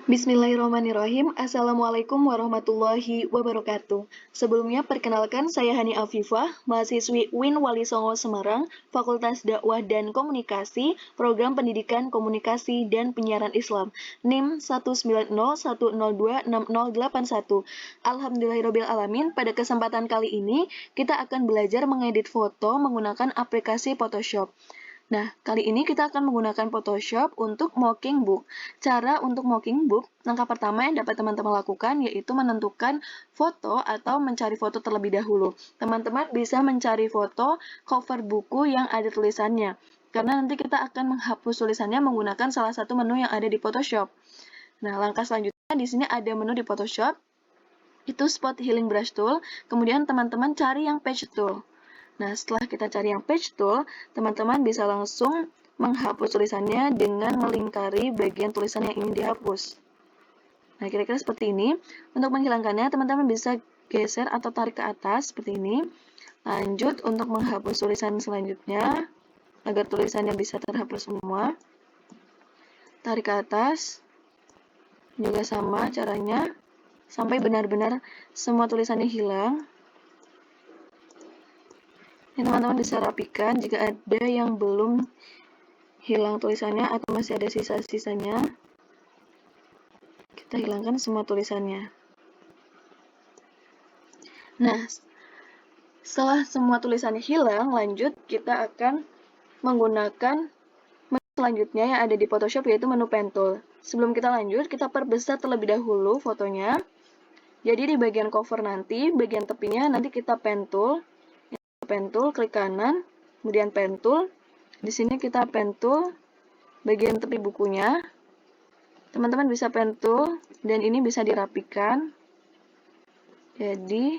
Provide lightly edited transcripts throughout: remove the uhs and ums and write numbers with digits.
Bismillahirrahmanirrahim. Assalamualaikum warahmatullahi wabarakatuh. Sebelumnya, perkenalkan saya Hani Afifah, mahasiswi UIN Wali Songo Semarang, Fakultas Dakwah dan Komunikasi, Program Pendidikan Komunikasi dan Penyiaran Islam, NIM 19010260081. Alhamdulillahirrabbilalamin, pada kesempatan kali ini kita akan belajar mengedit foto menggunakan aplikasi Photoshop. Nah, kali ini kita akan menggunakan Photoshop untuk mocking book. Cara untuk mocking book, langkah pertama yang dapat teman-teman lakukan yaitu menentukan foto atau mencari foto terlebih dahulu. Teman-teman bisa mencari foto cover buku yang ada tulisannya, karena nanti kita akan menghapus tulisannya menggunakan salah satu menu yang ada di Photoshop. Nah, langkah selanjutnya di sini ada menu di Photoshop, itu Spot Healing Brush Tool, kemudian teman-teman cari yang Page Tool. Nah, setelah kita cari yang Page Tool, teman-teman bisa langsung menghapus tulisannya dengan melingkari bagian tulisan yang ingin dihapus. Nah, kira-kira seperti ini. Untuk menghilangkannya, teman-teman bisa geser atau tarik ke atas seperti ini. Lanjut untuk menghapus tulisan selanjutnya, agar tulisannya bisa terhapus semua. Tarik ke atas, juga sama caranya, sampai benar-benar semua tulisannya hilang. Ini teman-teman bisa rapikan jika ada yang belum hilang tulisannya atau masih ada sisa-sisanya. Kita hilangkan semua tulisannya. Nah, setelah semua tulisannya hilang, lanjut kita akan menggunakan menu selanjutnya yang ada di Photoshop, yaitu menu Pen Tool. Sebelum kita lanjut, kita perbesar terlebih dahulu fotonya. Jadi di bagian cover nanti, bagian tepinya nanti kita Pen Tool. Pen Tool, klik kanan, kemudian Pen Tool. Di sini kita Pen Tool, bagian tepi bukunya. Teman-teman bisa Pen Tool, dan ini bisa dirapikan. Jadi,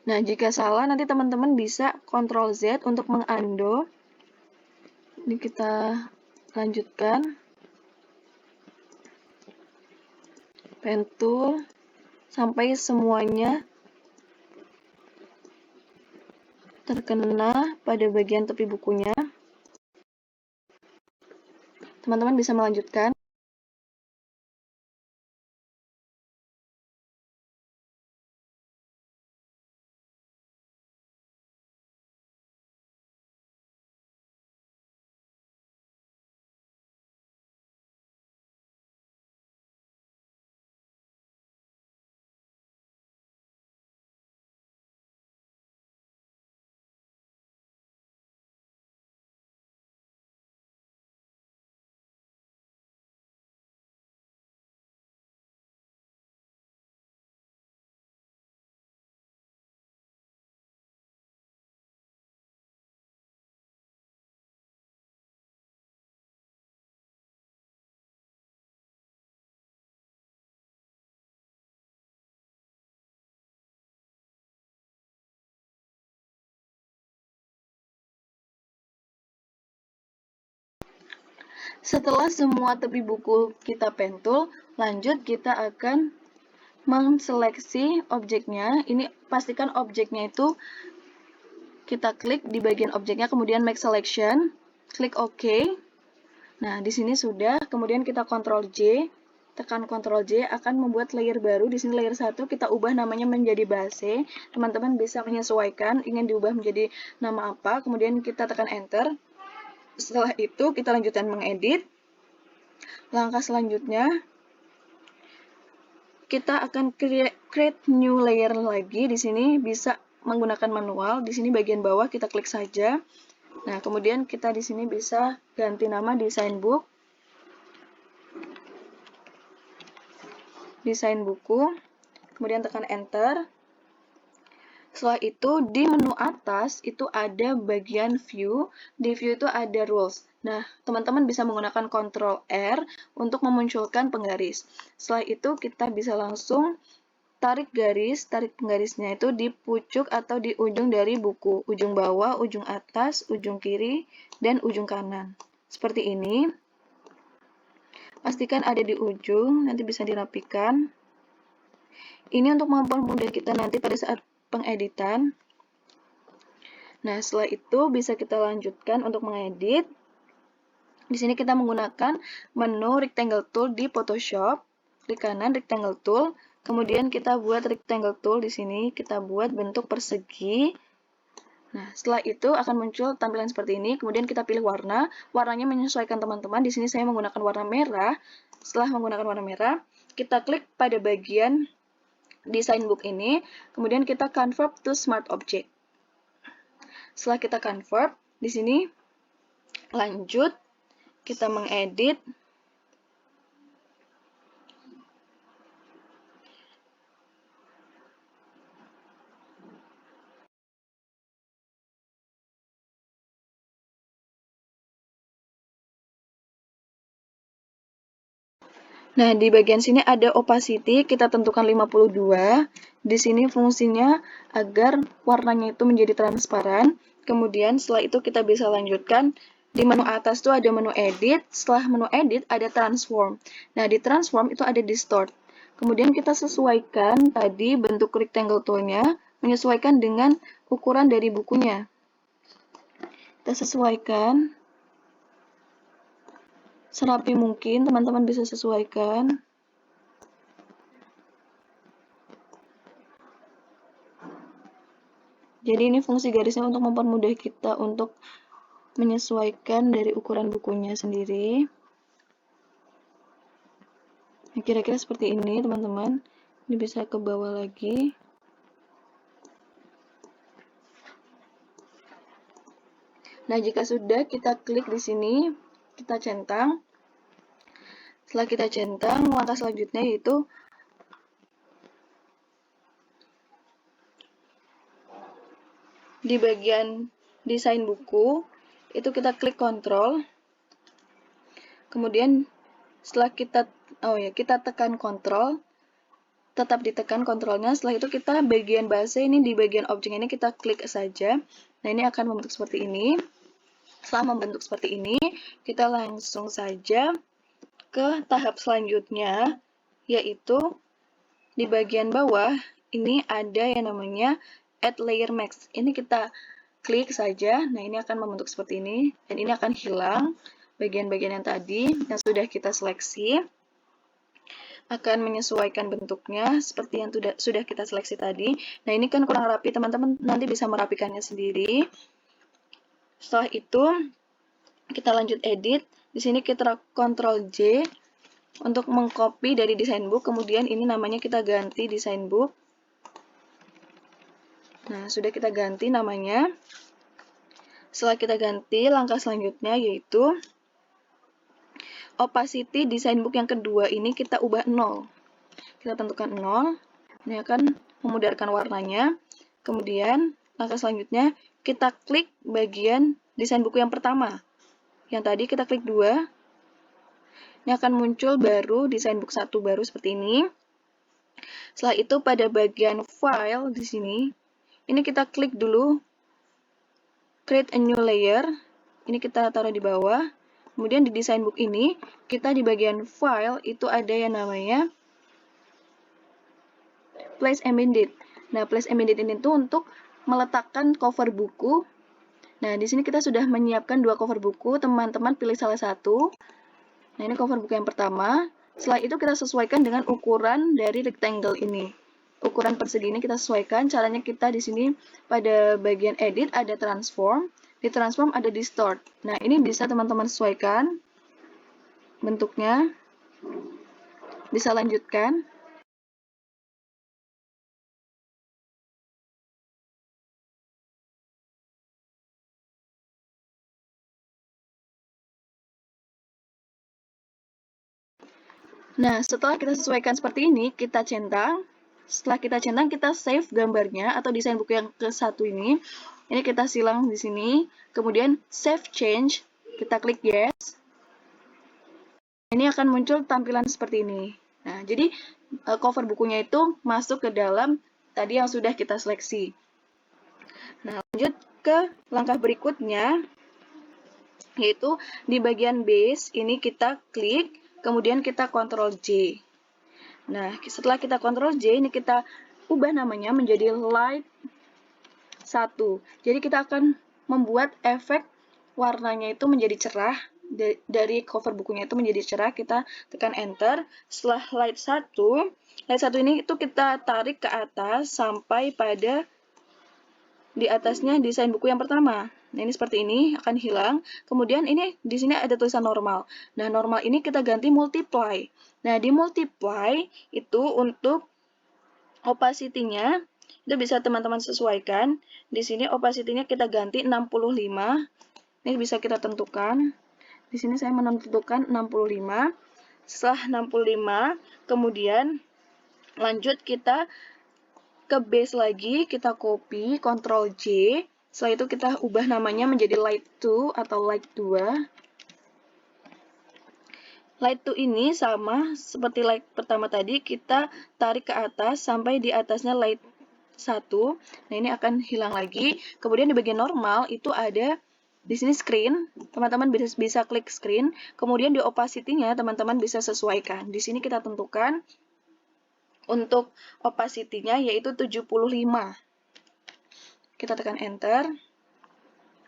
nah jika salah nanti teman-teman bisa Ctrl Z untuk mengundo. Ini kita lanjutkan. Pen Tool, sampai semuanya terkena pada bagian tepi bukunya. Teman-teman bisa melanjutkan. Setelah semua tepi buku kita Pen Tool, lanjut kita akan menseleksi objeknya. Ini pastikan objeknya itu kita klik di bagian objeknya, kemudian make selection, klik OK. Nah, di sini sudah, kemudian kita Ctrl J, tekan Ctrl J akan membuat layer baru. Di sini layer 1 kita ubah namanya menjadi base. Teman-teman bisa menyesuaikan ingin diubah menjadi nama apa, kemudian kita tekan enter. Setelah itu kita lanjutkan mengedit. Langkah selanjutnya kita akan create new layer lagi. Di sini bisa menggunakan manual. Di sini bagian bawah kita klik saja. Nah, kemudian kita di sini bisa ganti nama desain book. Desain buku. Kemudian tekan enter. Setelah itu di menu atas itu ada bagian view. Di view itu ada rules. Nah, teman-teman bisa menggunakan Ctrl R untuk memunculkan penggaris. Setelah itu kita bisa langsung tarik garis, tarik penggarisnya itu di pucuk atau di ujung dari buku. Ujung bawah, ujung atas, ujung kiri, dan ujung kanan. Seperti ini. Pastikan ada di ujung, nanti bisa dirapikan. Ini untuk mempermudah kita nanti pada saat pengeditan. Nah, setelah itu bisa kita lanjutkan untuk mengedit. Di sini kita menggunakan menu rectangle tool di Photoshop. Klik kanan rectangle tool, kemudian kita buat rectangle tool di sini, kita buat bentuk persegi. Nah, setelah itu akan muncul tampilan seperti ini. Kemudian kita pilih warna. Warnanya menyesuaikan teman-teman. Di sini saya menggunakan warna merah. Setelah menggunakan warna merah, kita klik pada bagian design book ini. Kemudian kita convert to smart object. Setelah kita convert, di sini lanjut, kita mengedit. Nah, di bagian sini ada opacity, kita tentukan 52. Di sini fungsinya agar warnanya itu menjadi transparan. Kemudian setelah itu kita bisa lanjutkan. Di menu atas tuh ada menu edit, setelah menu edit ada transform. Nah, di transform itu ada distort. Kemudian kita sesuaikan tadi bentuk rectangle tool-nya, menyesuaikan dengan ukuran dari bukunya. Kita sesuaikan serapi mungkin, teman-teman bisa sesuaikan. Jadi ini fungsi garisnya untuk mempermudah kita untuk menyesuaikan dari ukuran bukunya sendiri. Nah, kira-kira seperti ini, teman-teman. Ini bisa ke bawah lagi. Nah, jika sudah, kita klik di sini, kita centang. Setelah kita centang, langkah selanjutnya yaitu di bagian desain buku, itu kita klik kontrol. Kemudian setelah kita tekan kontrol, tetap ditekan kontrolnya. Setelah itu kita bagian base ini di bagian objek ini kita klik saja. Nah, ini akan membentuk seperti ini. Setelah membentuk seperti ini, kita langsung saja ke tahap selanjutnya, yaitu di bagian bawah ini ada yang namanya Add Layer Mask. Ini kita klik saja. Nah, ini akan membentuk seperti ini, dan ini akan hilang bagian-bagian yang tadi yang sudah kita seleksi. Akan menyesuaikan bentuknya seperti yang sudah kita seleksi tadi. Nah, ini kan kurang rapi, teman-teman nanti bisa merapikannya sendiri. Setelah itu, kita lanjut edit. Di sini kita Ctrl J untuk mengcopy dari design book. Kemudian ini namanya kita ganti design book. Nah, sudah kita ganti namanya. Setelah kita ganti, langkah selanjutnya yaitu opacity design book yang kedua ini kita ubah 0. Kita tentukan 0. Ini akan memudarkan warnanya. Kemudian, langkah selanjutnya kita klik bagian desain buku yang pertama. Yang tadi kita klik 2. Ini akan muncul baru desain buku 1 baru seperti ini. Setelah itu pada bagian file di sini, ini kita klik dulu create a new layer. Ini kita taruh di bawah. Kemudian di design book ini, kita di bagian file itu ada yang namanya place embedded. Nah, place embedded ini tuh untuk meletakkan cover buku. Nah, di sini kita sudah menyiapkan 2 cover buku. Teman-teman pilih salah satu. Nah, ini cover buku yang pertama. Setelah itu kita sesuaikan dengan ukuran dari rectangle ini. Ukuran persegi ini kita sesuaikan. Caranya kita di sini pada bagian edit ada transform. Di transform ada distort. Nah, ini bisa teman-teman sesuaikan bentuknya. Bisa lanjutkan. Nah, setelah kita sesuaikan seperti ini, kita centang. Setelah kita centang, kita save gambarnya atau desain buku yang ke-1 ini. Ini kita silang di sini. Kemudian save change, kita klik yes. Ini akan muncul tampilan seperti ini. Nah, jadi cover bukunya itu masuk ke dalam tadi yang sudah kita seleksi. Nah, lanjut ke langkah berikutnya, yaitu di bagian base ini kita klik. Kemudian kita Ctrl J. Nah, setelah kita Ctrl J, ini kita ubah namanya menjadi light 1. Jadi kita akan membuat efek warnanya itu menjadi cerah. dari cover bukunya itu menjadi cerah, kita tekan enter. Setelah light 1 ini itu kita tarik ke atas sampai pada di atasnya desain buku yang pertama. Nah, ini seperti ini akan hilang. Kemudian ini di sini ada tulisan normal. Nah, normal ini kita ganti multiply. Nah, di multiply itu untuk opacity-nya itu bisa teman-teman sesuaikan. Di sini opacity-nya kita ganti 65. Ini bisa kita tentukan. Di sini saya menentukan 65. Setelah 65, kemudian lanjut kita ke base lagi, kita copy, Ctrl J. Setelah itu kita ubah namanya menjadi light 2 atau light 2. Light 2 ini sama seperti light pertama tadi, kita tarik ke atas sampai di atasnya light 1. Nah, ini akan hilang lagi. Kemudian di bagian normal itu ada di sini screen, teman-teman bisa klik screen. Kemudian di opacity-nya teman-teman bisa sesuaikan. Di sini kita tentukan untuk opacity-nya yaitu 75. Kita tekan enter.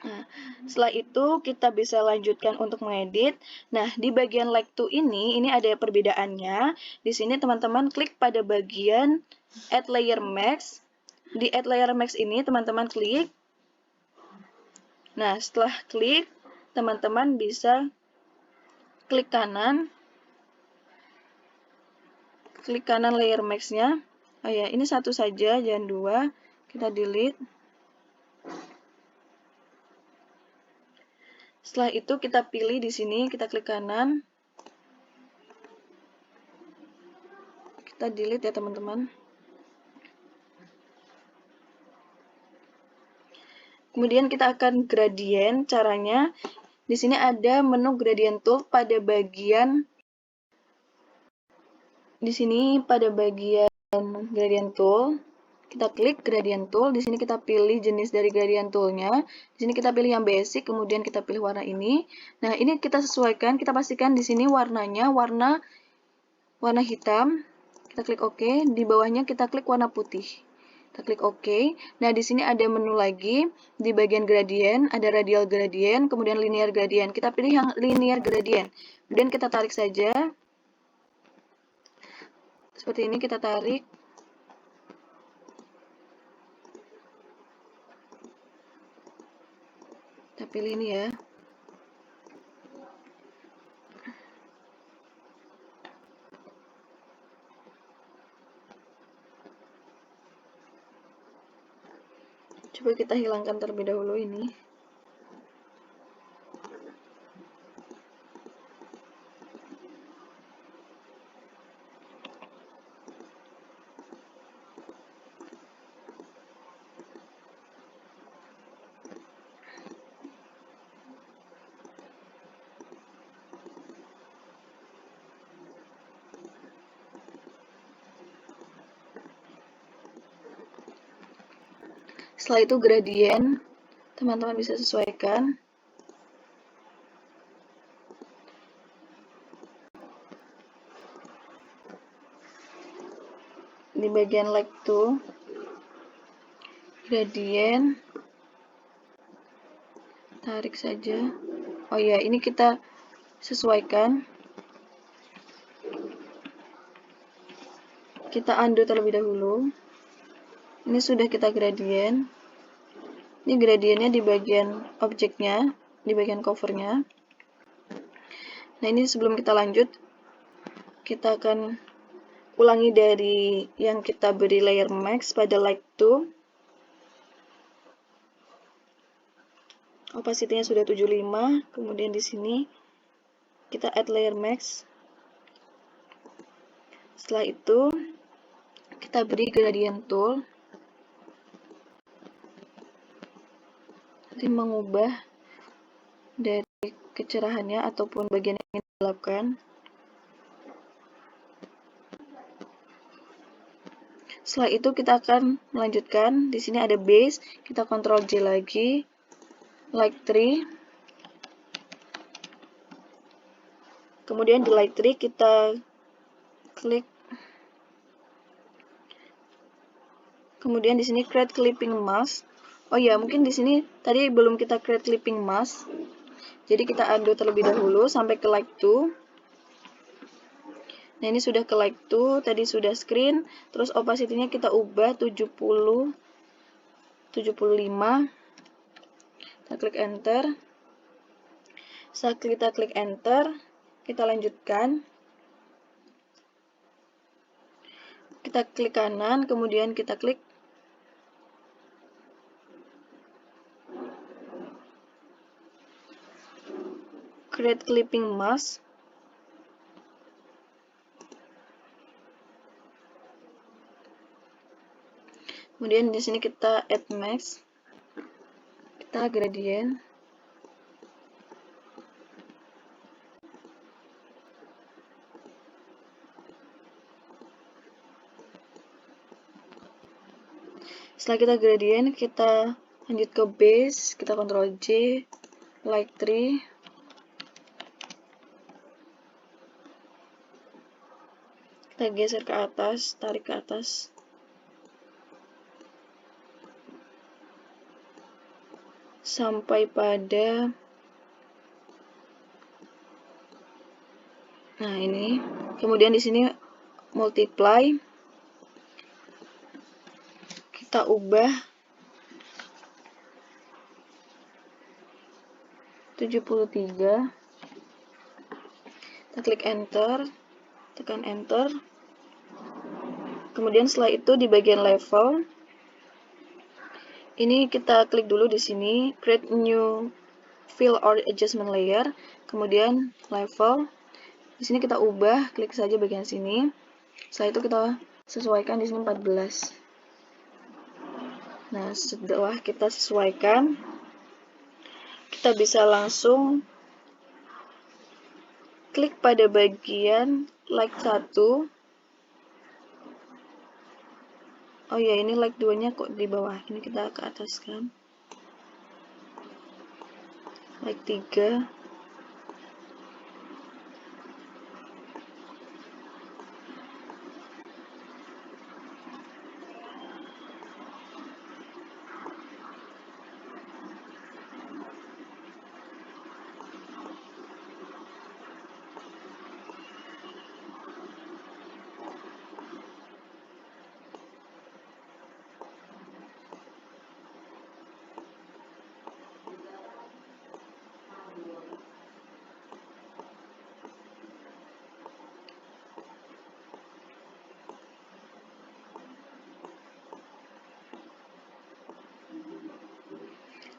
Nah, setelah itu kita bisa lanjutkan untuk mengedit. Nah, di bagian like to ini ada perbedaannya. Di sini teman-teman klik pada bagian add layer mask. Di add layer mask ini teman-teman klik. Nah, setelah klik, teman-teman bisa klik kanan layer mask-nya. Oh ya, ini satu saja, jangan dua. Kita delete. Setelah itu kita pilih di sini, kita klik kanan. Kita delete ya teman-teman. Kemudian kita akan gradient. Caranya di sini ada menu gradient tool pada bagian gradient tool. Kita klik gradient tool, di sini kita pilih jenis dari gradient toolnya. Di sini kita pilih yang basic, kemudian kita pilih warna ini. Nah, ini kita sesuaikan, kita pastikan di sini warnanya warna hitam. Kita klik OK, di bawahnya kita klik warna putih. Kita klik OK. Nah, di sini ada menu lagi, di bagian gradient, ada radial gradient, kemudian linear gradient. Kita pilih yang linear gradient. Kemudian kita tarik saja. Seperti ini kita tarik. Kita pilih ini ya. Coba kita hilangkan terlebih dahulu ini. Setelah itu gradient, teman-teman bisa sesuaikan. Di bagian like to, gradient, tarik saja. Oh ya, ini kita sesuaikan. Kita undo terlebih dahulu. Ini sudah kita gradient. Ini gradientnya di bagian objeknya, di bagian covernya. Nah, ini sebelum kita lanjut, kita akan ulangi dari yang kita beri layer max pada like to. Opacity-nya sudah 75, kemudian di sini kita add layer max. Setelah itu kita beri gradient tool. Nanti mengubah dari kecerahannya ataupun bagian yang ingin digelapkan. Setelah itu kita akan melanjutkan. Di sini ada base, kita Ctrl J lagi, like tree. Kemudian di light tree kita klik. Kemudian di sini create clipping mask. Oh ya, mungkin di sini tadi belum kita create clipping mask. Jadi kita undo terlebih dahulu sampai ke like to. Nah, ini sudah ke like to, tadi sudah screen, terus opacity-nya kita ubah 70, 75. Kita klik enter. Saat kita klik enter, kita lanjutkan. Kita klik kanan, kemudian kita klik create clipping mask. Kemudian di sini kita add mask. Kita gradient. Setelah kita gradient, kita lanjut ke base, kita Ctrl J, like tree. Kita geser ke atas, tarik ke atas. Sampai pada, nah ini. Kemudian di sini multiply. Kita ubah 73. Kita klik enter, tekan enter. Kemudian setelah itu di bagian level, ini kita klik dulu di sini, create new fill or adjustment layer, kemudian level. Di sini kita ubah, klik saja bagian sini. Setelah itu kita sesuaikan di sini 14. Nah, setelah kita sesuaikan, kita bisa langsung klik pada bagian like 1. Oh ya, ini like 2-nya kok di bawah. Ini kita ke atas kan. Like 3.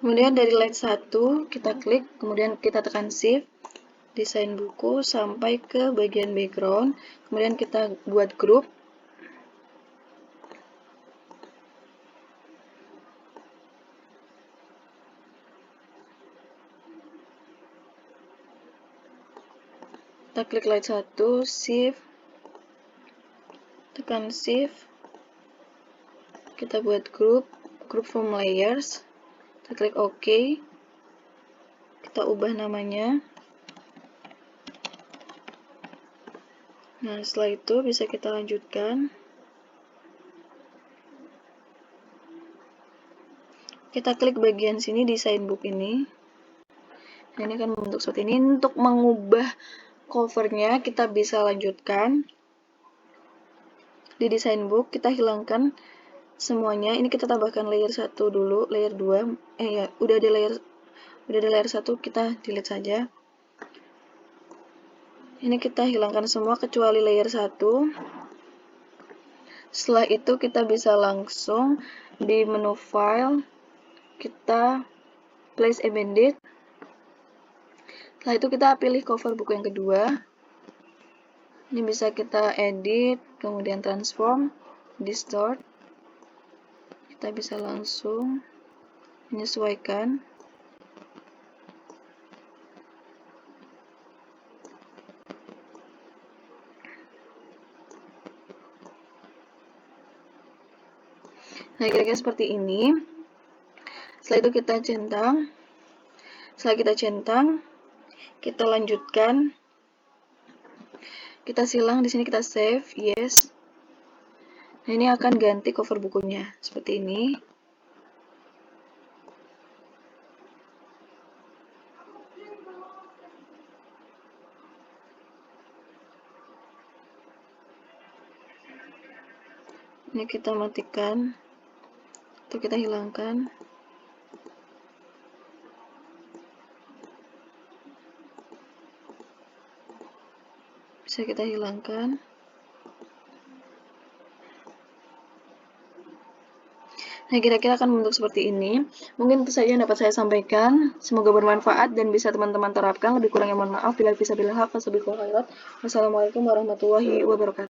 Kemudian dari line 1 kita klik, kemudian kita tekan shift, desain buku sampai ke bagian background, kemudian kita buat group. Kita klik line 1, shift, tekan shift, kita buat group from layers. Kita klik OK, kita ubah namanya. Nah, setelah itu bisa kita lanjutkan. Kita klik bagian sini, desain book ini. Nah, ini akan membentuk seperti ini. Untuk mengubah covernya, kita bisa lanjutkan. Di desain book, kita hilangkan semuanya. Ini kita tambahkan layer 1 dulu, layer 2. Ya, udah ada layer 1, kita delete saja. Ini kita hilangkan semua kecuali layer 1. Setelah itu kita bisa langsung di menu file, kita place embedded. Setelah itu kita pilih cover buku yang kedua. Ini bisa kita edit, kemudian transform, distort. Kita bisa langsung menyesuaikan. Nah, kira-kira seperti ini. Setelah itu kita centang. Setelah kita centang, kita lanjutkan. Kita silang, di sini kita save, yes. Nah, ini akan ganti cover bukunya, seperti ini. Ini kita matikan atau kita hilangkan. Bisa kita hilangkan. Nah, kira-kira akan membentuk seperti ini. Mungkin itu saja yang dapat saya sampaikan. Semoga bermanfaat dan bisa teman-teman terapkan. Lebih kurangnya mohon maaf. Bila bisa khairat. Wassalamualaikum warahmatullahi wabarakatuh.